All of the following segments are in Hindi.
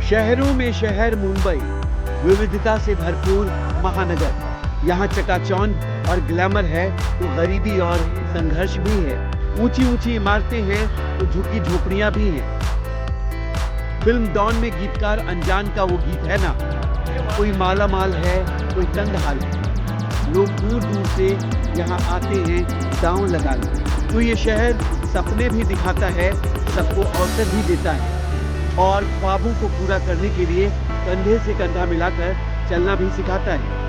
शहरों में शहर मुंबई, विविधता से भरपूर महानगर। यहाँ चकाचौंध और ग्लैमर है तो गरीबी और संघर्ष भी है। ऊंची ऊंची इमारतें हैं तो झुकी झोपड़ियां भी हैं। फिल्म डॉन में गीतकार अनजान का वो गीत है ना, कोई माला माल है कोई तंग हाल है। लोग दूर दूर से यहाँ आते हैं दांव लगाने। तो ये शहर सपने भी दिखाता है, सबको अवसर भी देता है और ख्वाबों को पूरा करने के लिए कंधे से कंधा मिलाकर चलना भी सिखाता है।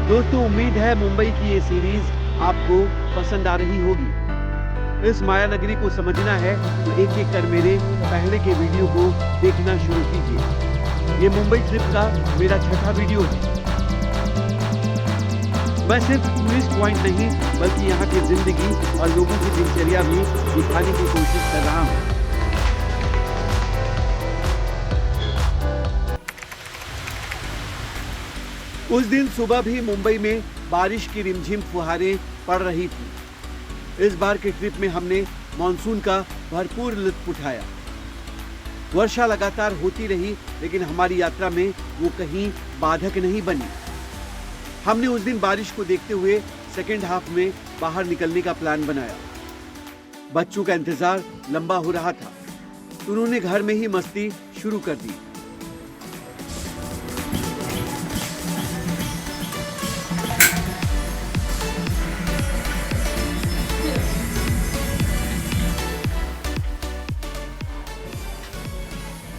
दोस्तों, उम्मीद है मुंबई की ये सीरीज आपको पसंद आ रही होगी। इस माया नगरी को समझना है तो एक एक कर मेरे पहले के वीडियो को देखना शुरू कीजिए। ये मुंबई ट्रिप का मेरा छठा वीडियो है। मैं सिर्फ टूरिस्ट पॉइंट नहीं बल्कि यहाँ की जिंदगी और लोगों की दिनचर्या भी दिखाने की कोशिश कर रहा हूँ। उस दिन सुबह भी मुंबई में बारिश की रिमझिम फुहारें पड़ रही थी। इस बार के ट्रिप में हमने मॉनसून का भरपूर लुत्फ उठाया। वर्षा लगातार होती रही लेकिन हमारी यात्रा में वो कहीं बाधक नहीं बनी। हमने उस दिन बारिश को देखते हुए सेकेंड हाफ में बाहर निकलने का प्लान बनाया। बच्चों का इंतजार लंबा हो रहा था तो उन्होंने घर में ही मस्ती शुरू कर दी।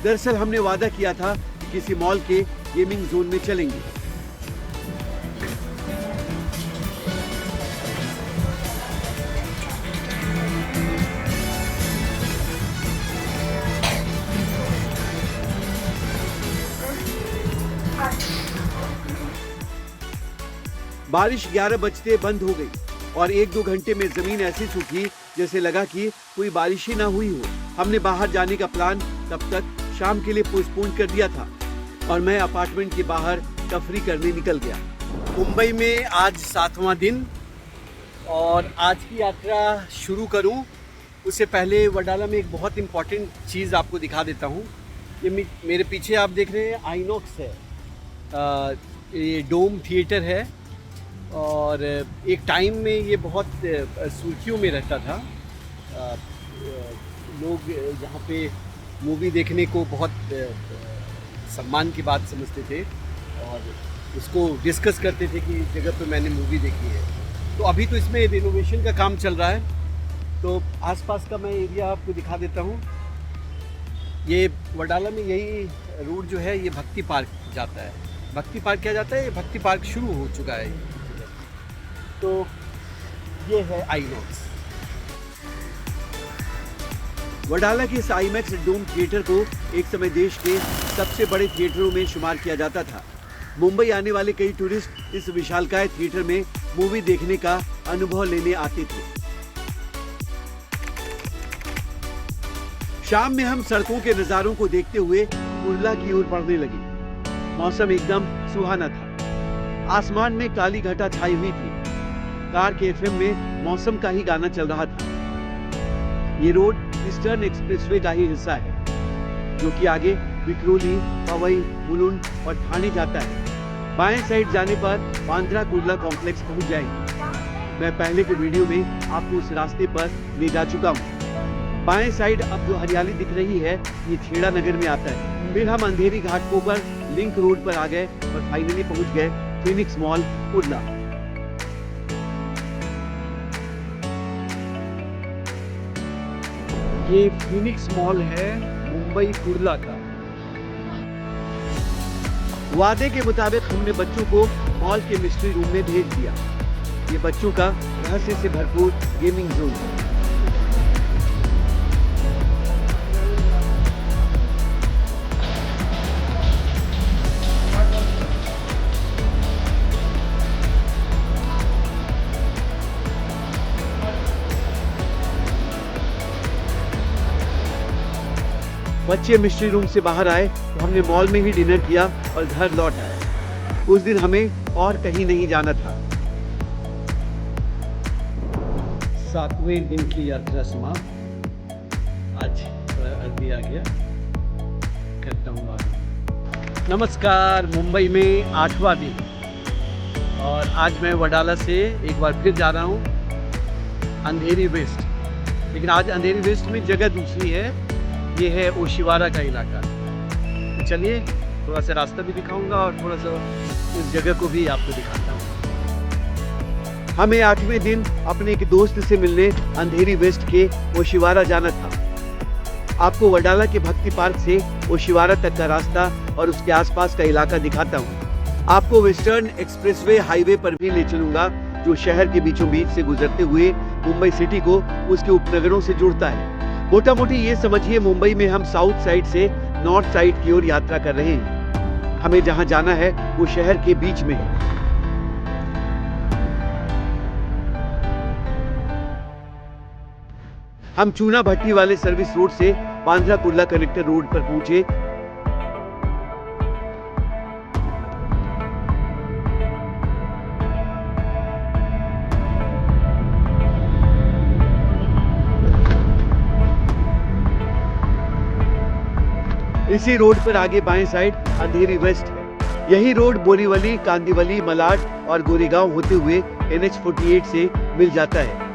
दरअसल हमने वादा किया था कि किसी मॉल के गेमिंग जोन में चलेंगे। बारिश 11 बजते बंद हो गई और 1-2 घंटे में जमीन ऐसी सूखी जैसे लगा कि कोई बारिश ही ना हुई हो। हमने बाहर जाने का प्लान तब तक शाम के लिए पोस्टपोन कर दिया था और मैं अपार्टमेंट के बाहर तफरी करने निकल गया। मुंबई में आज 7वां दिन और आज की यात्रा शुरू करूं उससे पहले वडाला में एक बहुत इम्पॉर्टेंट चीज़ आपको दिखा देता हूं। ये मेरे पीछे आप देख रहे हैं आइनॉक्स है। ये डोम थिएटर है और एक टाइम में ये बहुत सुर्खियों में रहता था। लोग यहाँ पे मूवी देखने को बहुत सम्मान की बात समझते थे और उसको डिस्कस करते थे कि इस जगह पे मैंने मूवी देखी है। तो अभी तो इसमें रिनोवेशन का काम चल रहा है तो आसपास का मैं एरिया आपको दिखा देता हूँ। ये वडाला में यही रूट जो है ये भक्ति पार्क जाता है। भक्ति पार्क क्या जाता है, ये भक्ति पार्क शुरू हो चुका है। तो ये है आईनॉक्स। वडाला के इस आईमैक्स डोम थिएटर को एक समय देश के सबसे बड़े थिएटरों में शुमार किया जाता था। मुंबई आने वाले कई टूरिस्ट इस विशालकाय थिएटर में मूवी देखने का अनुभव लेने आते थे। शाम में हम सड़कों के नजारों को देखते हुए कुर्ला की ओर बढ़ने लगे। मौसम एकदम सुहाना था। आसमान में काली घटा छाई हुई थी। कार के एफएम में मौसम का ही गाना चल रहा था। ये रोड ईस्टर्न एक्सप्रेसवे का ही हिस्सा है जो कि आगे विक्रोली, पवई, मुलुंड और ठाणे जाता है। बाएं साइड जाने पर बांद्रा कुर्ला कॉम्प्लेक्स पहुंच जाएंगे। मैं पहले के वीडियो में आपको उस रास्ते पर ले जा चुका हूं। बाएं साइड अब जो हरियाली दिख रही है ये खेड़ा नगर में आता है। फिर हम अंधेरी घाटों पर लिंक रोड पर आ गए और फाइनली पहुंच गए फिनिक्स मॉल कुर्ला। ये फिनिक्स मॉल है मुंबई कुर्ला का। वादे के मुताबिक हमने बच्चों को मॉल के मिस्ट्री रूम में भेज दिया। ये बच्चों का रहस्य से भरपूर गेमिंग जोन है। बच्चे मिस्ट्री रूम से बाहर आए तो हमने मॉल में ही डिनर किया और घर लौट आए। उस दिन हमें और कहीं नहीं जाना था। 7वें दिन की यात्रा समाप्त। आज अभी आ गया, करता हूँ बात। नमस्कार, मुंबई में 8वां दिन और आज मैं वडाला से एक बार फिर जा रहा हूँ अंधेरी वेस्ट। लेकिन आज अंधेरी वेस्ट में जगह दूसरी है, ये है ओशिवारा का इलाका। तो चलिए थोड़ा सा रास्ता भी दिखाऊंगा और थोड़ा सा इस जगह को भी आपको दिखाता हूँ। हमें 8वें दिन अपने एक दोस्त से मिलने अंधेरी वेस्ट के ओशिवारा जाना था। आपको वडाला के भक्ति पार्क से ओशिवारा तक का रास्ता और उसके आसपास का इलाका दिखाता हूँ। आपको वेस्टर्न एक्सप्रेसवे हाईवे पर भी ले चलूंगा, जो शहर के बीचों बीच से गुजरते हुए मुंबई सिटी को उसके उपनगरों से जोड़ता है। मोटा मोटी ये समझिए मुंबई में हम साउथ साइड से नॉर्थ साइड की ओर यात्रा कर रहे हैं। हमें जहां जाना है वो शहर के बीच में है। हम चूना भट्टी वाले सर्विस रोड से बांद्रा कुर्ला कनेक्टर रोड पर पहुंचे। इसी रोड पर आगे बाएं साइड अंधेरी वेस्ट है। यही रोड बोरीवली, कांदिवली, मलाड और गोरेगांव होते हुए NH48 से मिल जाता है।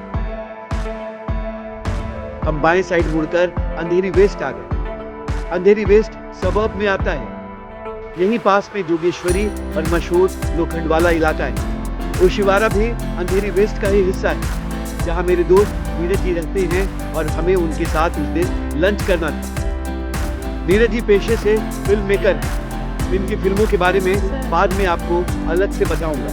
हम बाएं साइड मुड़कर अंधेरी वेस्ट आ गए। अंधेरी वेस्ट सबर्ब में आता है। यहीं पास में जोगेश्वरी और मशहूर लोखंड वाला इलाका है। ओशिवारा भी अंधेरी वेस्ट का ही हिस्सा है, जहां मेरे दोस्त नीरज जी रहते हैं और हमें उनके साथ उस दिन लंच करना था। नीरज जी पेशे से फिल्म मेकर हैं। इनकी फिल्मों के बारे में बाद में आपको अलग से बताऊंगा।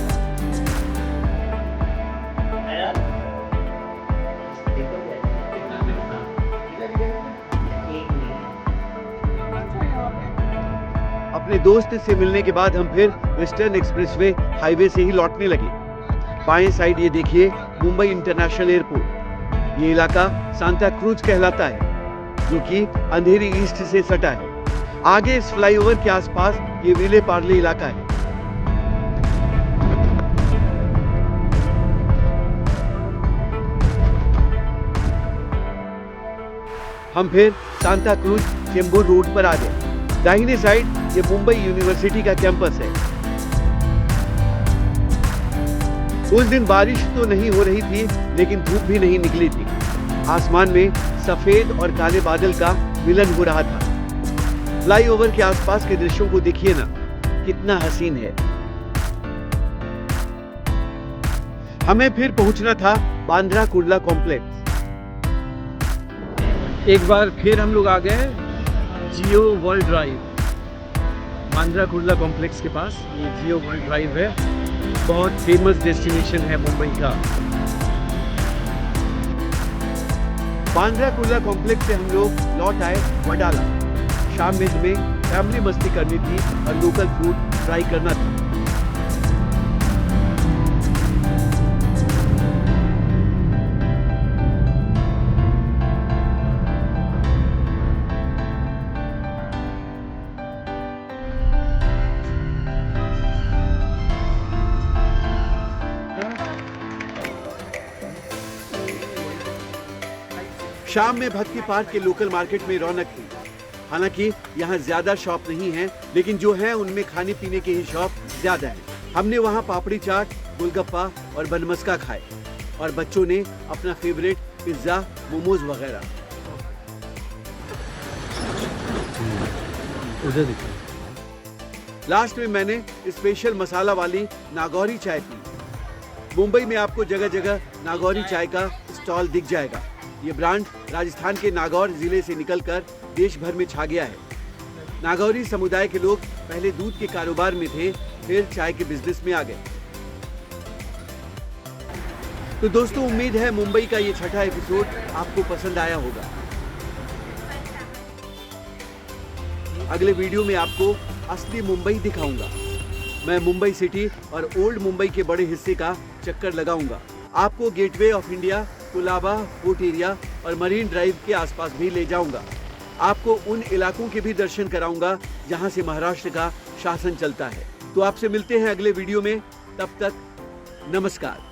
अपने दोस्त से मिलने के बाद हम फिर वेस्टर्न एक्सप्रेसवे हाईवे से ही लौटने लगे। बाएं साइड ये देखिए मुंबई इंटरनेशनल एयरपोर्ट। ये इलाका सांता क्रूज कहलाता है, जो कि अंधेरी ईस्ट से सटा है। आगे इस फ्लाईओवर के आसपास ये विले पार्ले इलाका है। हम फिर सांता क्रूज चेंबूर रोड पर आ गए। दाहिने साइड ये मुंबई यूनिवर्सिटी का कैंपस है। उस दिन बारिश तो नहीं हो रही थी, लेकिन धूप भी नहीं निकली थी। आसमान में सफेद और काले बादल का मिलन हो रहा था। फ्लाईओवर के आसपास के दृश्यों को देखिए ना, कितना हसीन है। हमें फिर पहुंचना था बांद्रा कुर्ला कॉम्प्लेक्स। एक बार फिर हम लोग आ गए Jio world drive. Bandra Kurla complex के पास ये जियो वर्ल्ड ड्राइव है। बहुत फेमस डेस्टिनेशन है मुंबई का। बांद्रा कुर्ला कॉम्प्लेक्स से हम लोग लौट आए वडाला। शाम में हमें फैमिली मस्ती करनी थी और लोकल फूड ट्राई करना था। शाम में भक्ति पार्क के लोकल मार्केट में रौनक थी। हालांकि यहाँ ज्यादा शॉप नहीं है, लेकिन जो है उनमें खाने पीने के ही शॉप ज्यादा है। हमने वहाँ पापड़ी चाट, गोलगप्पा और बनमस्का खाए और बच्चों ने अपना फेवरेट पिज्जा, मोमोज वगैरह। उधर देखिए। लास्ट में मैंने स्पेशल मसाला वाली नागौरी चाय पी। मुंबई में आपको जगह जगह नागौरी चाय का स्टॉल दिख जाएगा। ये ब्रांड राजस्थान के नागौर जिले से निकलकर देश भर में छा गया है। नागौरी समुदाय के लोग पहले दूध के कारोबार में थे, फिर चाय के बिजनेस में आ गए। तो दोस्तों, उम्मीद है मुंबई का ये छठा एपिसोड आपको पसंद आया होगा। अगले वीडियो में आपको असली मुंबई दिखाऊंगा। मैं मुंबई सिटी और ओल्ड मुंबई के बड़े हिस्से का चक्कर लगाऊंगा। आपको gateway of India, Colaba, fort area और मरीन ड्राइव के आसपास भी ले जाऊंगा। आपको उन इलाकों के भी दर्शन कराऊंगा जहां से महाराष्ट्र का शासन चलता है। तो आपसे मिलते हैं अगले वीडियो में। तब तक नमस्कार।